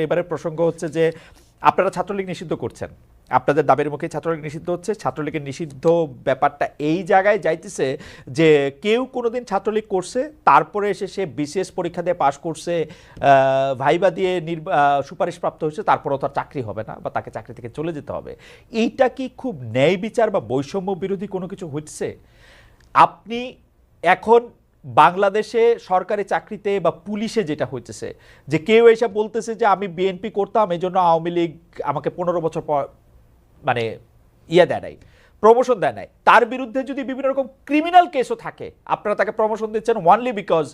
এবারে প্রসঙ্গ হচ্ছে যে আপনারা ছাত্রলীগ নিষিদ্ধ করছেন, আপনাদের দাবির মুখে ছাত্রলীগ নিষিদ্ধ হচ্ছে। ছাত্রলীগের নিষিদ্ধ ব্যাপারটা এই জায়গায় যাইতেছে যে কেউ কোনোদিন ছাত্রলীগ করছে, তারপরে এসে সে বিসিএস পরীক্ষা দিয়ে পাশ করছে, ভাইবা দিয়ে সুপারিশপ্রাপ্ত হয়েছে, তারপরও তার চাকরি হবে না বা তাকে চাকরি থেকে চলে যেতে হবে। এইটা কি খুব ন্যায় বিচার বা বৈষম্য বিরোধী কোনো কিছু হচ্ছে? আপনি এখন বাংলাদেশে সরকারি চাকরিতে বা পুলিশে যেটা হইতেছে যে কেউ এসে বলতেছে যে আমি বিএনপি করতাম, এই জন্য আওয়ামী লীগ আমাকে 15 বছর পর মানে দেয় নাই, প্রমোশন দেয় নাই, তার বিরুদ্ধে যদি বিভিন্ন রকম ক্রিমিনাল কেসও থাকে, আপনারা তাকে প্রমোশন দিচ্ছেন ওয়ানলি বিকজ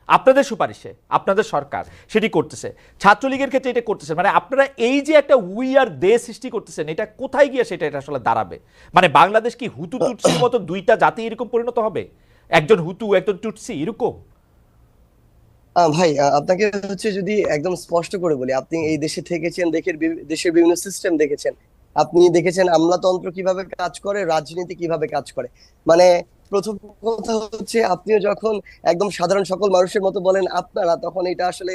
আপনাদের সুপারিশে আপনাদের সরকার সেটি করতেছে। ছাত্রলীগের ক্ষেত্রে এটা করতেছেন, মানে আপনারা এই যে একটা উইয়ার দেশ সৃষ্টি করতেছেন, এটা কোথায় গিয়ে সেটা এটা আসলে দাঁড়াবে? মানে বাংলাদেশ কি হুতু টুটসির মতো দুইটা জাতি এরকম পরিণত হবে, একজন হুতু একজন টুটসি এরকম? ভাই, আপনাকে হচ্ছে যদি একদম স্পষ্ট করে বলি, আপনি এই দেশে থেকেছেন, দেশের বিভিন্ন সিস্টেম দেখেছেন, আপনি দেখেছেন আমলাতন্ত্র কিভাবে কাজ করে, রাজনীতি কিভাবে কাজ করে। মানে প্রথম কথা হচ্ছে, আপনিও যখন একদম সাধারণ সকল মানুষের মতো বলেন আপনারা, তখন এটা আসলে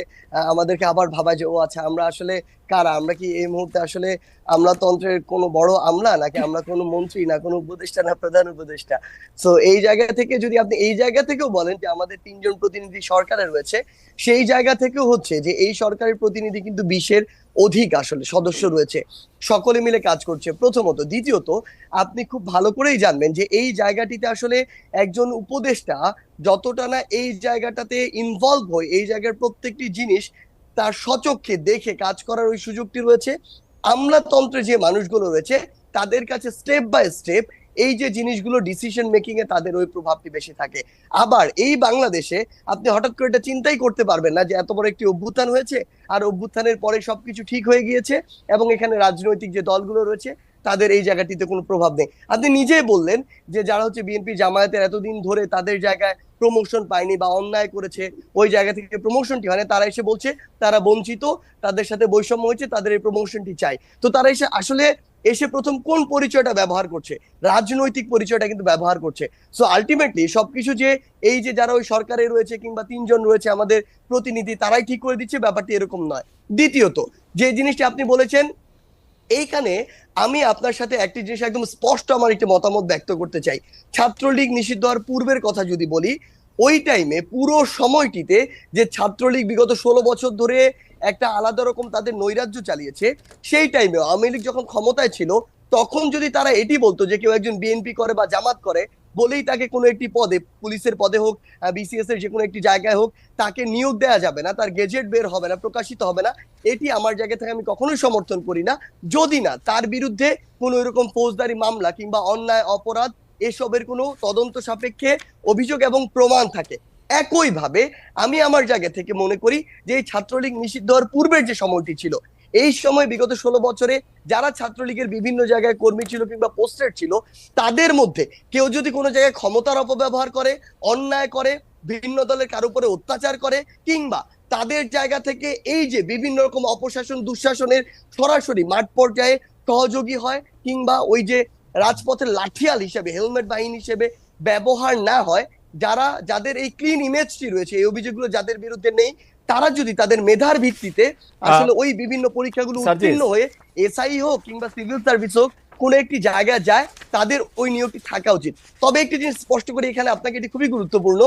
আমাদেরকে আবার ভাবায় যে ও আচ্ছা, আমরা আসলে কারা? আমরা কি এই মুহূর্তে আসলে আমলাতন্ত্রের কোনো বড় আমলা, নাকি আমরা কোনো মন্ত্রী, না কোনো উপদেষ্টা, না প্রধান উপদেষ্টা? তো এই জায়গা থেকে যদি আপনি এই জায়গা থেকেও বলেন যে আমাদের 3জন প্রতিনিধি সরকারে রয়েছে, সেই জায়গা থেকেও হচ্ছে যে এই সরকারের প্রতিনিধি কিন্তু 20-এর অধিক আসলে সদস্য রয়েছে, সকলে মিলে কাজ করছে প্রথমত। দ্বিতীয়ত, আপনি খুব ভালো করেই জানবেন যে এই জায়গাটিতে আসলে একজন উপদেষ্টা যতটা না এই জায়গাটাতে ইনভলভ হয়, এই জায়গার প্রত্যেকটি জিনিস তার স্বচক্ষে দেখে কাজ করার ওই সুযোগটি রয়েছে, আমলাতন্ত্রে যে মানুষগুলো রয়েছে তাদের কাছে স্টেপ বাই স্টেপ এই যে জিনিসগুলো ডিসিশন মেকিং এ তাদের ওই প্রভাবটি বেশি থাকে। আবার এই বাংলাদেশে আপনি হঠাৎ করে এটা চিন্তাই করতে পারবেন না যে এত বড় একটি অভ্যুত্থান হয়েছে, আর অভ্যুত্থানের পরে সবকিছু ঠিক হয়ে গিয়েছে এবং এখানে রাজনৈতিক যে দলগুলো রয়েছে তাদের এই জায়গাটিতে কোনো প্রভাব নেই। আপনি নিজেই বললেন যে যারা হচ্ছে বিএনপি জামায়াতের এতদিন ধরে তাদের জায়গায় প্রমোশন পায়নি বা অন্যায় করেছে, ওই জায়গা থেকে প্রমোশনটি হয় না, তারা এসে বলছে তারা বঞ্চিত, তাদের সাথে বৈষম্য হয়েছে, তাদের এই প্রমোশনটি চাই। তো তারা এসে প্রথম কোন পরিচয়টা ব্যবহার করছে? রাজনৈতিক পরিচয়টা কিন্তু ব্যবহার করছে। সো আলটিমেটলি সবকিছু যে এই যে যারা ওই সরকারে রয়েছে কিংবা 3জন রয়েছে আমাদের প্রতিনিধি, তারাই ঠিক করে দিচ্ছে, ব্যাপারটি এরকম নয়। দ্বিতীয়ত, যে জিনিসটি আপনি বলেছেন, এইখানে আমি আপনার সাথে একটি জিনিস একদম স্পষ্ট আমার একটি মতামত ব্যক্ত করতে চাই। ছাত্রলীগ নিষিদ্ধ হওয়ার পূর্বের কথা যদি বলি, ওই টাইমে পুরো সময়টিতে যে ছাত্রলীগ বিগত 16 বছর ধরে একটা আলাদা রকম তাদের নৈরাজ্য চালিয়েছে, সেই টাইমে আওয়ামী লীগ যখন ক্ষমতায় ছিল, তখন যদি তারা এটি বলতো যে কেউ একজন বিএনপি করে বা জামাত করে বলেই তাকে কোনো একটি পদে, পুলিশের পদে হোক, বিসিএস এর যে কোনো একটি জায়গায় হোক, তাকে নিয়োগ দেওয়া যাবে না, তার গেজেট বের হবে না, প্রকাশিত হবে না, এটি আমার জায়গা থেকে আমি কখনোই সমর্থন করি না, যদি না তার বিরুদ্ধে কোনো এরকম ফৌজদারি মামলা কিংবা অন্যায় অপরাধ এসবের কোনো তদন্ত সাপেক্ষে অভিযোগ এবং প্রমাণ থাকে। একইভাবে আমি আমার জায়গা থেকে মনে করি যে এই ছাত্রলীগ নিষিদ্ধ হওয়ার পূর্বের যে সময়টি ছিল, এই সময় বিগত 16 বছরে যারা ছাত্রলীগের বিভিন্ন জায়গায় কর্মী ছিল কিংবা পোস্টেড ছিল, তাদের মধ্যে কেউ যদি কোনো জায়গায় ক্ষমতার অপব্যবহার করে, অন্যায় করে, বিভিন্ন দলের কারো উপরে অত্যাচার করে, কিংবা তাদের জায়গা থেকে এই যে বিভিন্ন রকম অপশাসন দুঃশাসনের সরাসরি মাঠ পর্যায়ে সহযোগী হয়, কিংবা ওই যে রাজপথের লাঠিয়াল হিসেবে, হেলমেট বাহিনী হিসেবে ব্যবহার না হয়, যাদের এই ক্লিন ইমেজটি রয়েছে, এই অভিযোগগুলো যাদের বিরুদ্ধে নেই, তারা যদি তাদের মেধার ভিত্তিতে আসলে ওই বিভিন্ন পরীক্ষাগুলো উত্তীর্ণ হয়ে এসআই হোক কিংবা সিভিল সার্ভিস হোক কোন একটি জায়গায় যায়, তাদের ওই নিয়োগটি থাকা উচিত। তবে একটি জিনিস স্পষ্ট করে এখানে আপনাকে, এটি খুবই গুরুত্বপূর্ণ,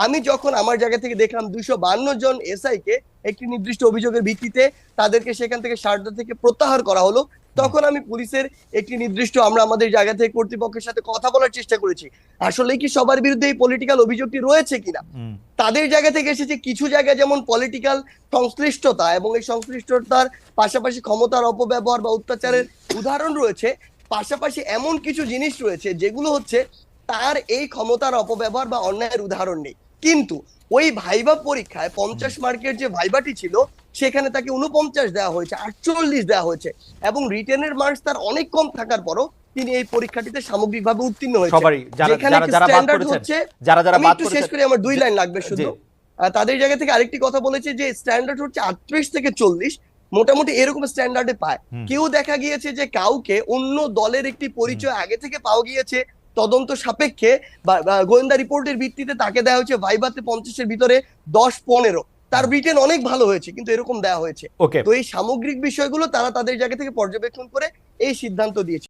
আমি যখন আমার জায়গা থেকে দেখলাম 252 জন এসআই কে একটি নির্দিষ্ট অভিযোগের ভিত্তিতে তাদেরকে সেখান থেকে সারদা থেকে প্রত্যাহার করা হলো, তখন আমি পুলিশের একটি নির্দিষ্ট, আমরা আমাদের জায়গা থেকে কর্তৃপক্ষের সাথে কথা বলার চেষ্টা করেছি আসলে কি সবার বিরুদ্ধে এই পলিটিক্যাল অভিযোগটি রয়েছে কিনা। তাদের জায়গা থেকে এসেছে কিছু জায়গায় যেমন পলিটিক্যাল সংশ্লিষ্টতা এবং এই সংশ্লিষ্টতার পাশাপাশি ক্ষমতার অপব্যবহার বা অত্যাচারের উদাহরণ রয়েছে, পাশাপাশি এমন কিছু জিনিস রয়েছে যেগুলো হচ্ছে তার এই ক্ষমতার অপব্যবহার বা অন্যায়ের উদাহরণ নেই। কিন্তু ওই ভাইবা পরীক্ষায় 50 মার্কের যে ভাইবাটি ছিল, সেখানে তাকে 49 দেওয়া হয়েছে, 48 দেওয়া হয়েছে, এবং রিটেনের মার্কস তার অনেক কম থাকার পরও তিনি এই পরীক্ষাটিতে সামগ্রিকভাবে উত্তীর্ণ হয়েছে। যেখানে স্ট্যান্ডার্ড হচ্ছে, আমি একটু শেষ করে, আমার 2 লাইন লাগবে শুধু, তাদের জায়গা থেকে আরেকটি কথা বলেছে যে স্ট্যান্ডার্ড হচ্ছে 38 থেকে 40, মোটামুটি এরকম স্ট্যান্ডার্ডে পায়। কেউ দেখা গিয়েছে যে কাউকে অন্য দলের একটি পরিচয় আগে থেকে পাওয়া গিয়েছে, তদন্ত সাপেক্ষে বা গোয়েন্দা রিপোর্টের ভিত্তিতে তাকে দেওয়া হয়েছে ভাইভাতে 50-এর ভিতরে 10-15, তার রিটেন অনেক ভালো হয়েছে, কিন্তু এরকম দেওয়া হয়েছে। ওকে। তো এই সামগ্রিক বিষয়গুলো তারা তাদের জায়গা থেকে পর্যবেক্ষণ করে এই সিদ্ধান্ত দিয়েছে।